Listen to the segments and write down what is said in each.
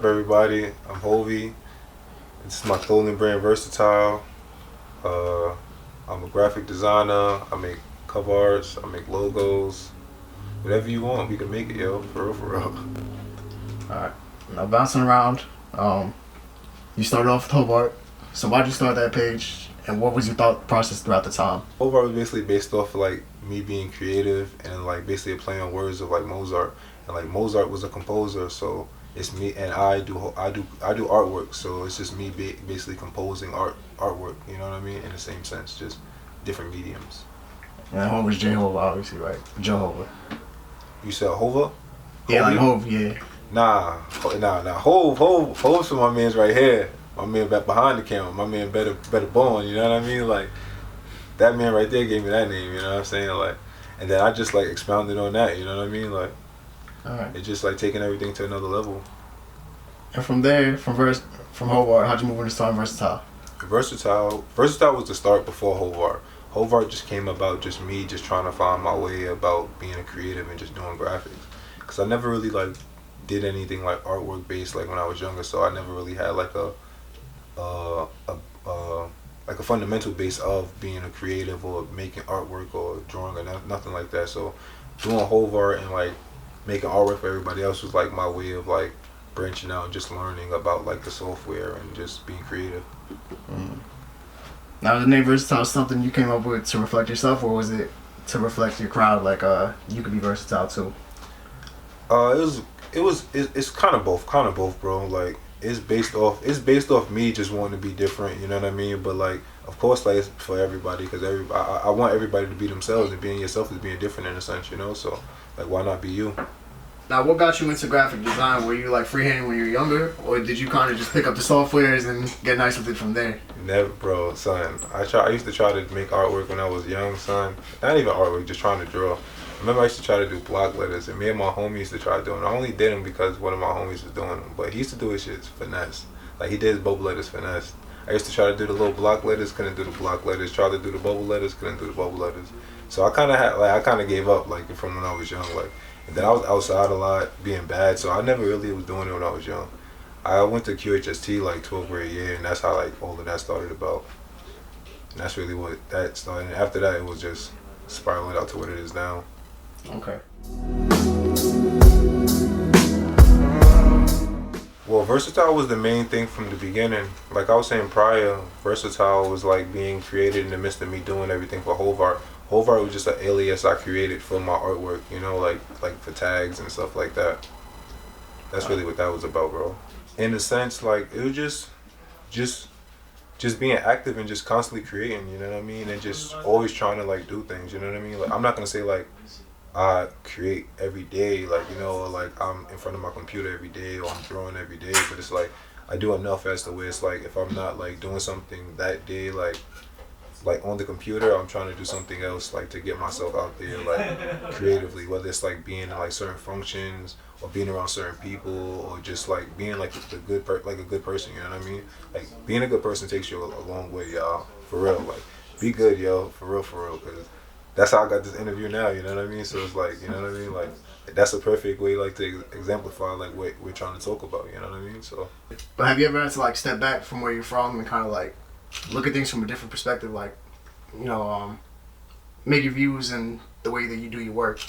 everybody? I'm Hovey. This is my clothing brand, Versatile. Uh, I'm a graphic designer. I make cover arts. I make logos. Whatever you want, we can make it, yo. For real, for real. Alright. Now bouncing around, you started off with Hobart. So why'd you start that page? And what was your thought process throughout the time? Hobart was basically based off of like me being creative and like basically a play on words of like Mozart. And like Mozart was a composer, so it's me and I do artwork. So it's just me basically composing artwork. You know what I mean? In the same sense, just different mediums. And Hov was Jehovah, obviously, right? Jehovah. You said Hova? Yeah, like Hov, yeah. Nah. Hove's for my man's right here. My man back behind the camera. My man better born. You know what I mean? Like that man right there gave me that name. You know what I'm saying? Like, and then I just like expounded on that. You know what I mean? Like, alright. it's just like taking everything to another level. And from there, from Hobart, how'd you move into starting Versatile? Versatile was the start before Hovart. Hovart just came about just me just trying to find my way about being a creative and just doing graphics. Cause I never really like did anything like artwork based like when I was younger, so I never really had like a fundamental base of being a creative or making artwork or drawing or nothing like that. So doing Hovart and like making artwork for everybody else was like my way of like branching out and just learning about like the software and just being creative. Mm. Now, the name Versatile is something you came up with to reflect yourself, or was it to reflect your crowd? Like, you could be versatile too. It's kind of both, bro. Like it's based off me just wanting to be different. You know what I mean? But like, of course, like it's for everybody because I want everybody to be themselves, and being yourself is being different in a sense, you know. So like, why not be you? Now, what got you into graphic design? Were you like freehanding when you were younger, or did you kind of just pick up the softwares and get nice with it from there? Never, bro, son. I used to try to make artwork when I was young, son. Not even artwork, just trying to draw. I remember I used to try to do block letters, and me and my homie used to try doing it. I only did them because one of my homies was doing them, but he used to do his shit finesse. Like he did his bubble letters finesse. I used to try to do the little block letters, couldn't do the block letters. Try to do the bubble letters, couldn't do the bubble letters. So I kind of gave up like from when I was young, like. And then I was outside a lot, being bad, so I never really was doing it when I was young. I went to QHST like 12th grade year, and that's how like all of that started about. And that's really what that started. And after that, it was just spiraling out to what it is now. Okay. Well, Versatile was the main thing from the beginning. Like I was saying prior, Versatile was like being created in the midst of me doing everything for Hovart. Hovart was just an alias I created for my artwork, you know, like for tags and stuff like that. That's really what that was about, bro. In a sense, like it was just being active and just constantly creating, you know what I mean, and just always trying to like do things, you know what I mean. Like I'm not gonna say like I create every day, like you know, or like I'm in front of my computer every day or I'm drawing every day, but it's like I do enough as to where it's like if I'm not like doing something that day, like on the computer, I'm trying to do something else, like to get myself out there, like creatively. Whether it's like being in like certain functions, or being around certain people, or just like being like a good person. You know what I mean? Like being a good person takes you a long way, y'all. For real, like be good, yo. For real, because that's how I got this interview now. You know what I mean? So it's like, you know what I mean? Like that's a perfect way, like to exemplify like what we're trying to talk about. You know what I mean? So. But have you ever had to like step back from where you're from and kind of like look at things from a different perspective, like, you know, make your views and the way that you do your work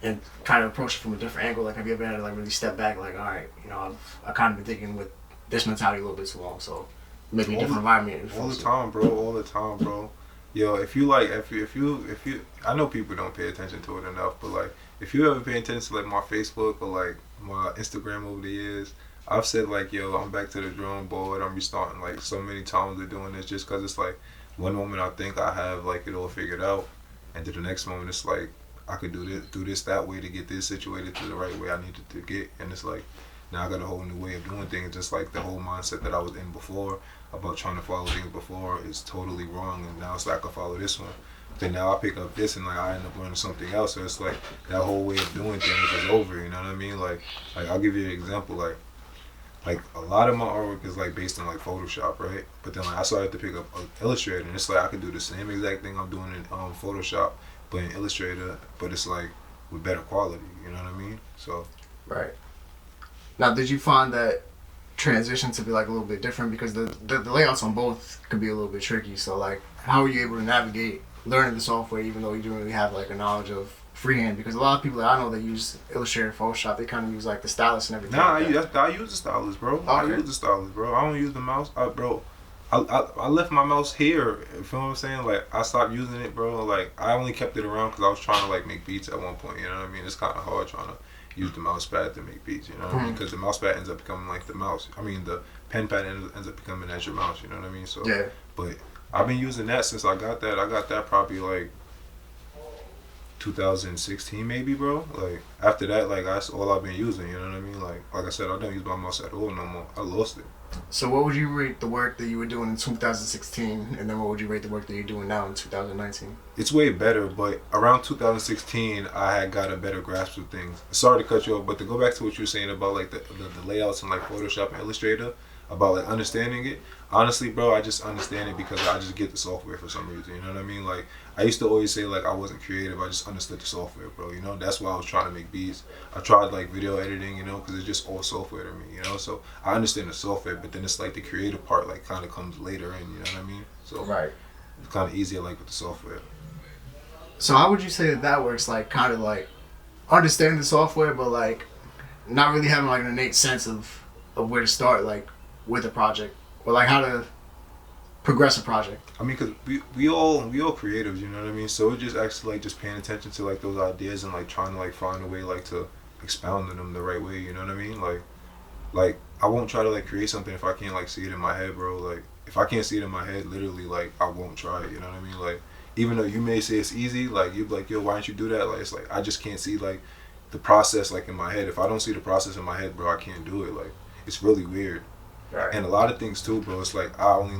and kind of approach it from a different angle? Like, have you ever had to like really step back, like, all right, you know, I've kind of been thinking with this mentality a little bit too long, so maybe a different environment. All the time, bro. Yo, if you, I know people don't pay attention to it enough, but like, if you ever pay attention to like my Facebook or like my Instagram over the years, I've said like, yo, I'm back to the drawing board. I'm restarting like so many times of doing this just because it's like one moment I think I have like it all figured out, and then the next moment it's like I could do this that way to get this situated to the right way I needed to get, and it's like now I got a whole new way of doing things. Just like the whole mindset that I was in before about trying to follow things before is totally wrong, and now it's like I can follow this one. Then now I pick up this and like I end up learning something else. So it's like that whole way of doing things is over. You know what I mean? Like I'll give you an example. Like a lot of my artwork is like based on like Photoshop, right? But then like I started to pick up Illustrator, and it's like I could do the same exact thing I'm doing in Photoshop, but in Illustrator, but it's like with better quality. You know what I mean? So. Right. Now, did you find that transition to be like a little bit different, because the layouts on both could be a little bit tricky? So like, how were you able to navigate learning the software even though you didn't really have like a knowledge of freehand? Because a lot of people that I know that use Illustrator, Photoshop, they kind of use like the stylus and everything. Nah, like I use the stylus, bro. Okay. I use the stylus, bro. I don't use the mouse, bro. I left my mouse here. You feel what I'm saying? Like, I stopped using it, bro. Like, I only kept it around because I was trying to like make beats at one point. You know what I mean? It's kind of hard trying to use the mouse pad to make beats. You know what I mean? Because the mouse pad ends up becoming like the mouse. I mean, the pen pad ends up becoming as your mouse. You know what I mean? So yeah. But I've been using that since I got that. I got that probably like 2016 maybe, bro. Like, after that, like, that's all I've been using. You know what I mean? Like I said, I don't use my mouse at all no more. I lost it. So what would you rate the work that you were doing in 2016, and then what would you rate the work that you're doing now in 2019? It's way better, but around 2016, I had got a better grasp of things. Sorry to cut you off, but to go back to what you were saying about like the layouts in like Photoshop and Illustrator, about like understanding it. Honestly, bro, I just understand it because I just get the software for some reason. You know what I mean? Like, I used to always say like I wasn't creative. I just understood the software, bro. You know, that's why I was trying to make beats. I tried like video editing, you know, because it's just all software to me, you know. So I understand the software, but then it's like the creative part like kind of comes later in. You know what I mean? So right. It's kind of easier like with the software. So how would you say that works? Like, kind of like understanding the software, but like not really having like an innate sense of where to start, like with a project, or like how to progress a project. I mean, cause we all creatives, you know what I mean. So it's just actually like just paying attention to like those ideas and like trying to like find a way like to expound on them the right way. You know what I mean? Like I won't try to like create something if I can't like see it in my head, bro. Like if I can't see it in my head, literally, like I won't try it. You know what I mean? Like even though you may say it's easy, like you'd be like, yo, why don't you do that? Like it's like I just can't see like the process like in my head. If I don't see the process in my head, bro, I can't do it. Like it's really weird. Right. And a lot of things too, bro. It's like I don't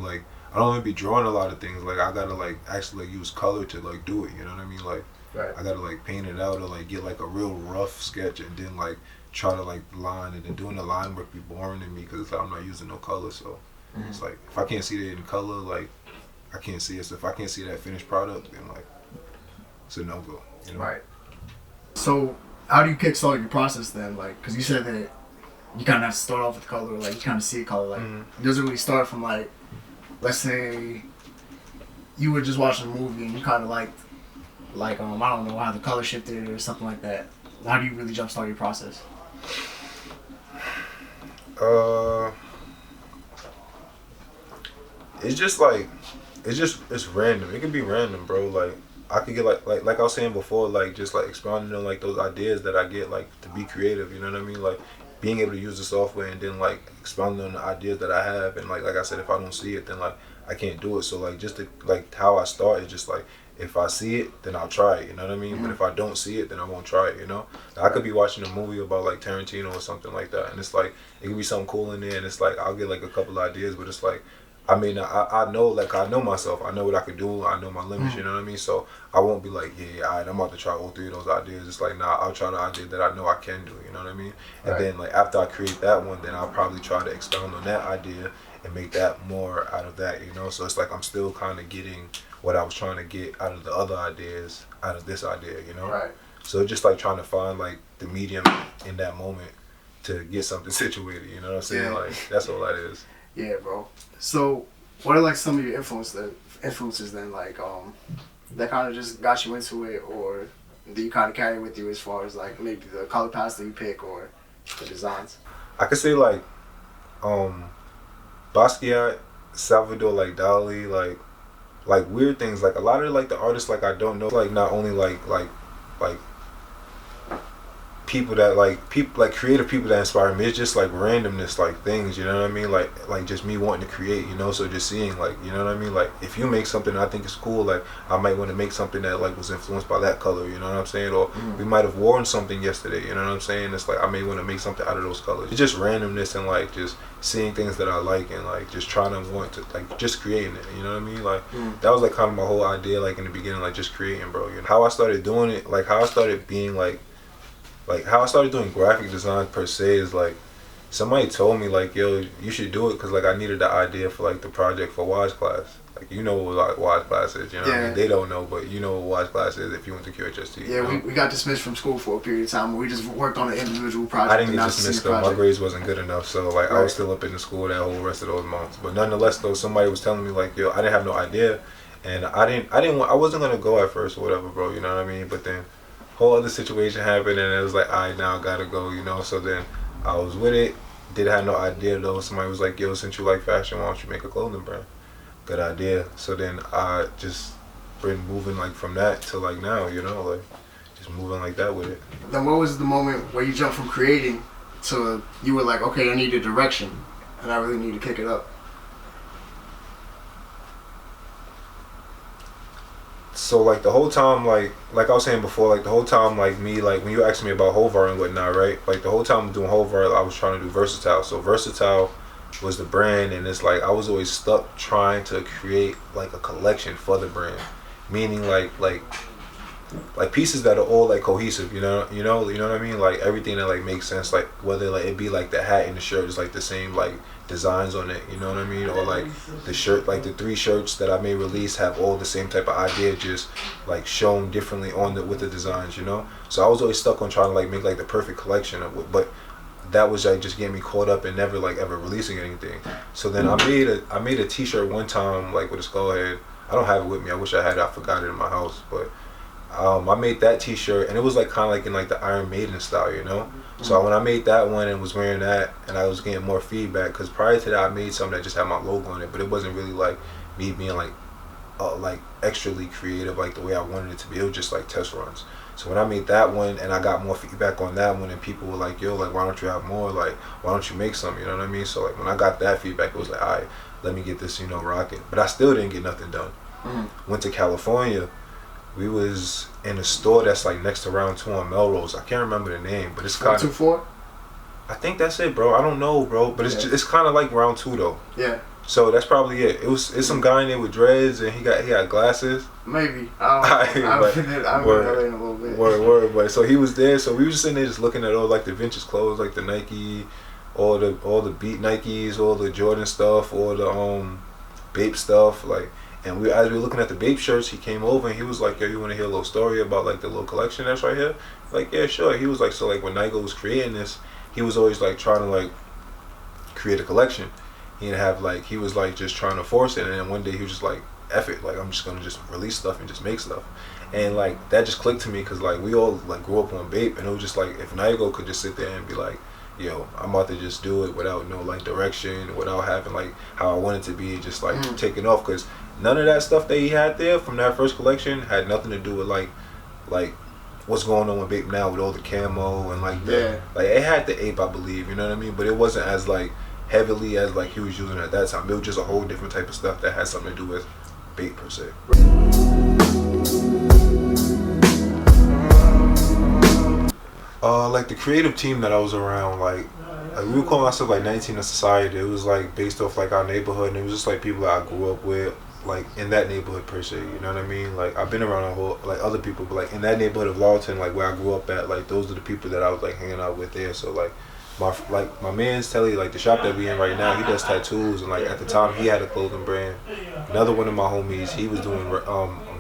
even be drawing a lot of things. Like I gotta like actually like use color to like do it. You know what I mean? Like right. I gotta like paint it out or like get like a real rough sketch and then like try to like line, and then doing the line work be boring to me because it's like I'm not using no color. So it's like if I can't see it in color, like I can't see it. So if I can't see that finished product, then like it's a no go. You know? Right. So how do you kickstart your process then? Like, because you said that you kind of have to start off with color, like you kind of see a color, like it doesn't really start from like, let's say you were just watching a movie and you kind of like I don't know how the color shifted or something like that. How do you really jumpstart your process? It's just like it's random. It can be random, bro. Like I could get like I was saying before, like just like expounding on like those ideas that I get like to be creative. You know what I mean? Like being able to use the software and then like expounding on the ideas that I have, and like I said, if I don't see it, then like I can't do it. So like just to, like how I start is just like if I see it, then I'll try it. You know what I mean? But if I don't see it, then I won't try it. You know? I could be watching a movie about like Tarantino or something like that, and it's like it could be something cool in there, and it's like I'll get like a couple ideas, but it's like I mean I know like I know myself. I know what I could do. I know my limits. You know what I mean? So I won't be like alright, I'm about to try all three of those ideas. It's like nah, I'll try the idea that I know I can do. You know what I mean? And then like after I create that one, then I'll probably try to expound on that idea and make that more out of that. You know? So it's like I'm still kind of getting what I was trying to get out of the other ideas out of this idea. You know? Right. So just like trying to find like the medium in that moment to get something situated. You know what I'm saying? Yeah. Like that's all that is. Yeah, bro. So, what are like some of your influences then, like that kind of just got you into it, or do you kind of carry with you as far as like maybe the color palettes that you pick or the designs? I could say like Basquiat, Salvador, like Dali, like weird things. Like a lot of like the artists like I don't know. Like not only like people that like creative people that inspire me. It's just like randomness, like things, you know what I mean? Like just me wanting to create, you know. So just seeing like, you know what I mean? Like if you make something I think is cool, like I might want to make something that like was influenced by that color, you know what I'm saying? Or we might have worn something yesterday, you know what I'm saying? It's like I may want to make something out of those colors. It's just randomness and like just seeing things that I like and like just trying to want to like just creating it, you know what I mean? Like that was like kind of my whole idea, like in the beginning, like just creating, bro. You know how I started doing it, like how I started being like how I started doing graphic design per se is like somebody told me like, yo, you should do it because like I needed the idea for like the project for Wise class. Like, you know what like Wise class is, you know what I mean? They don't know, but you know what Wise class is if you went to QHST. Yeah, you know? we got dismissed from school for a period of time. We just worked on an individual project. I didn't get dismissed though. My grades wasn't good enough, so like I was still up in the school that whole rest of those months. But nonetheless, though, somebody was telling me like, yo, I didn't have no idea, and I wasn't gonna go at first or whatever, bro. You know what I mean? But then, whole other situation happened, and it was like, all right, now I gotta go. You know? So then I was with it. Didn't have no idea though. Somebody was like, yo, since you like fashion, why don't you make a clothing brand? Good idea. So then I just been moving like from that to like now, you know, like just moving like that with it. Then what was the moment where you jumped from creating to you were like, okay, I need a direction and I really need to kick it up? So like the whole time, like I was saying before, like the whole time, like me, like when you asked me about Hovart and whatnot, right? Like the whole time I'm doing Hovart, I was trying to do Vsatile. So Vsatile was the brand, and it's like I was always stuck trying to create like a collection for the brand, meaning like pieces that are all like cohesive, you know what I mean, like everything that like makes sense, like whether like it be like the hat and the shirt is like the same like designs on it, you know what I mean, or like the shirt, like the 3 shirts that I may release have all the same type of idea, just like shown differently on the with the designs, you know. So I was always stuck on trying to like make like the perfect collection of it, but that was like just getting me caught up in never like ever releasing anything. So then I made a t-shirt one time like with a skull head. I don't have it with me. I wish I had it. I forgot it in my house, but I made that t-shirt, and it was like kind of like in like the Iron Maiden style, you know. So when I made that one and was wearing that, and I was getting more feedback, because prior to that I made something that just had my logo on it, but it wasn't really like me being like extrally creative like the way I wanted it to be. It was just like test runs. So when I made that one and I got more feedback on that one, and people were like, yo, like why don't you have more, like why don't you make some, you know what I mean? So like when I got that feedback, it was like, all right, let me get this, you know, rocking. But I still didn't get nothing done. Went to California. We was in a store that's like next to Round 2 on Melrose. I can't remember the name, but it's kind of 2-4. I think that's it, bro. I don't know, bro, but it's kind of like Round 2 though. Yeah. So that's probably it. It's some guy in there with dreads, and he got glasses. Maybe. I've been in a little bit. Word. But so he was there. So we were just sitting there just looking at all like the vintage clothes, like the Nike, all the Beat Nikes, all the Jordan stuff, all the Babe stuff, like. And as we were looking at the Babe shirts, he came over and he was like, yo, you want to hear a little story about like the little collection that's right here? Like, yeah, sure. He was like, so like when Nigel was creating this, he was always like trying to like create a collection. He didn't have like, he was like just trying to force it, and then one day he was just like, F it, like I'm just gonna just release stuff and just make stuff. And like that just clicked to me, because like we all like grew up on Babe, and it was just like if Nigel could just sit there and be like, yo, I'm about to just do it without no like direction, without having like how I want it to be, just like taking off, because none of that stuff that he had there from that first collection had nothing to do with like what's going on with Babe now with all the camo and like like it had the ape, I believe, you know what I mean, but it wasn't as like heavily as like he was using at that time. It was just a whole different type of stuff that had something to do with Babe per se. Like the creative team that I was around, like we would call ourselves like 19 in Society. It was like based off like our neighborhood, and it was just like people that I grew up with, like in that neighborhood per se, you know what I mean? Like I've been around a whole like other people, but like in that neighborhood of Lawton, like where I grew up at, like those are the people that I was like hanging out with there. So like my man's Telly, like the shop that we in right now, he does tattoos, and like at the time he had a clothing brand. Another one of my homies, he was doing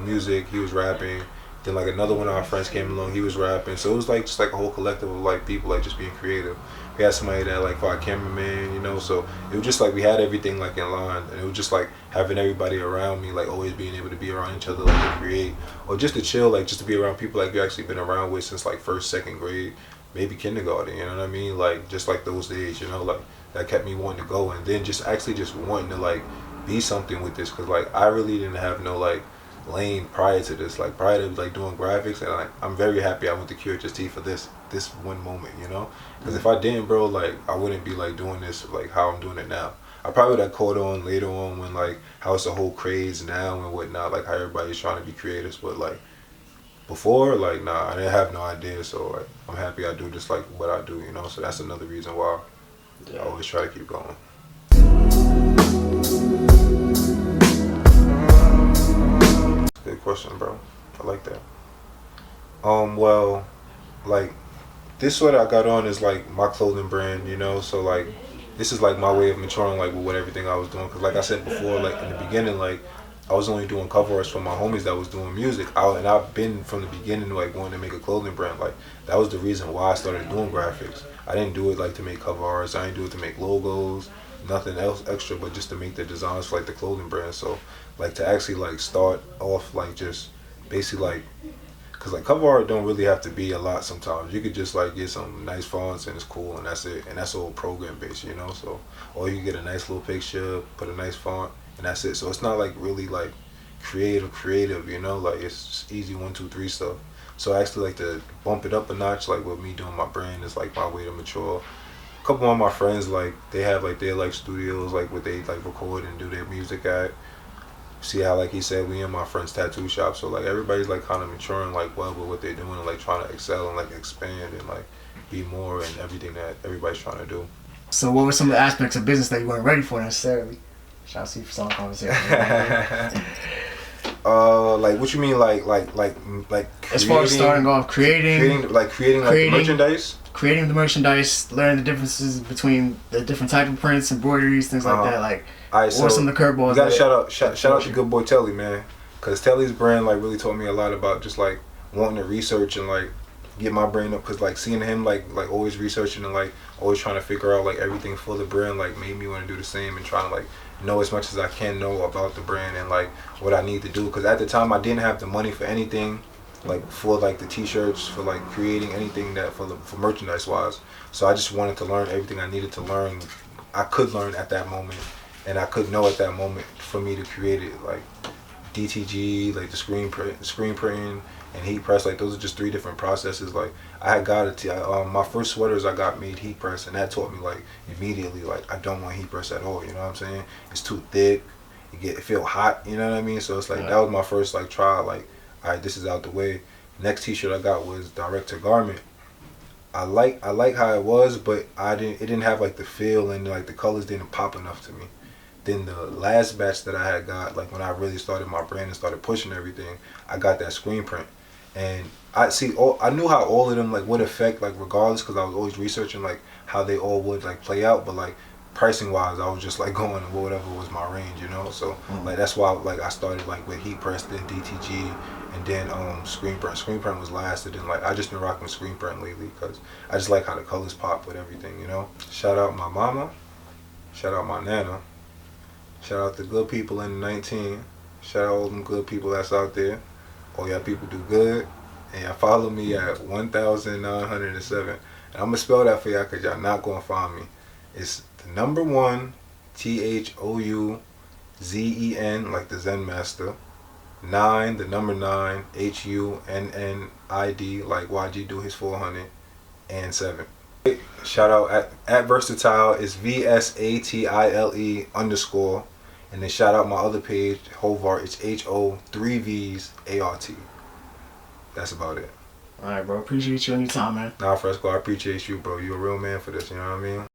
music, he was rapping. Then like another one of our friends came along, he was rapping. So it was like just like a whole collective of like people like just being creative. We had somebody that like for our cameraman, you know, so it was just like we had everything like in line, and it was just like having everybody around me, like always being able to be around each other, like to create, or just to chill, like just to be around people like you actually been around with since like first, second grade, maybe kindergarten, you know what I mean? Like just like those days, you know, like that kept me wanting to go, and then just actually just wanting to like be something with this, because like I really didn't have no like lane prior to this, like prior to like doing graphics, and like I'm very happy I went to QHST for this one moment, you know, because if I didn't, bro, like I wouldn't be like doing this like how I'm doing it now. I probably would have caught on later on when like how it's a whole craze now and whatnot, like how everybody's trying to be creators, but like before, like nah, I didn't have no idea. So like I'm happy I do just like what I do, you know, so that's another reason why I always try to keep going. Good question, bro. I like that. Well, like this sweater I got on is like my clothing brand, you know. So like, this is like my way of maturing, like with everything I was doing. Cause like I said before, like in the beginning, like I was only doing cover arts for my homies that was doing music. And I've been from the beginning like wanting to make a clothing brand. Like that was the reason why I started doing graphics. I didn't do it like to make cover arts. I didn't do it to make logos, nothing else extra, but just to make the designs for like the clothing brand. So like to actually like start off like just basically like. Cause like cover art don't really have to be a lot sometimes. You could just like get some nice fonts and it's cool and that's it. And that's all program based, you know. So or you get a nice little picture, put a nice font, and that's it. So it's not like really like creative, you know. Like it's just easy 1, 2, 3 stuff. So I actually like to bump it up a notch. Like with me doing my brand is like my way to mature. A couple of my friends like they have like their like studios like where they like record and do their music at. See how like he said we in my friend's tattoo shop, so like everybody's like kind of maturing like well with what they're doing and like trying to excel and like expand and like be more and everything that everybody's trying to do. So what were some of the aspects of business that you weren't ready for necessarily? Shall I see for some conversation? Like what you mean like as far as starting off creating like the merchandise? Creating the merchandise, learning the differences between the different type of prints, embroideries, things like that. Like, right, what were some of the curveballs? You gotta shout out to good boy Telly, man, because Telly's brand like really taught me a lot about just like wanting to research and like get my brain up. Cause like seeing him like always researching and like always trying to figure out like everything for the brand like made me want to do the same and trying to like know as much as I can know about the brand and like what I need to do. Cause at the time I didn't have the money for anything. Like for like the t-shirts, for like creating anything that for merchandise wise. So I just wanted to learn everything I needed to learn. I could learn at that moment, and I could know at that moment for me to create it. Like DTG, like the screen printing, and heat press. Like those are just 3 different processes. Like I had got my first sweaters I got made heat press, and that taught me like immediately like I don't want heat press at all. You know what I'm saying? It's too thick. It feel hot. You know what I mean? So it's like that was my first like try. Like, all right, this is out the way. Next t-shirt I got was direct to garment. I like how it was, but it didn't have like the feel and like the colors didn't pop enough to me. Then the last batch that I had got, like when I really started my brand and started pushing everything, I got that screen print. And I knew how all of them like would affect like regardless, because I was always researching like how they all would like play out, but like pricing wise I was just like going whatever was my range, you know. So like that's why like I started like with heat press, then DTG, and then screen print. Screen print was last, and then like I just been rocking with screen print lately because I just like how the colors pop with everything, you know. Shout out my mama, shout out my nana, shout out the good people in the 19, shout out all them good people that's out there. All y'all people do good, and y'all follow me at 1907. And I'm gonna spell that for y'all because y'all not gonna find me. It's the number 1 THOUZEN, like the Zen master. 9, the number 9, HUNNID, like YG do his 400, and 7. Shout out at Versatile is VSATILE _. And then shout out my other page, Hovart, it's HO 3 V's ART. That's about it. Alright, bro. Appreciate you and your time, man. Nah, Fresco, I appreciate you, bro. You're a real man for this, you know what I mean?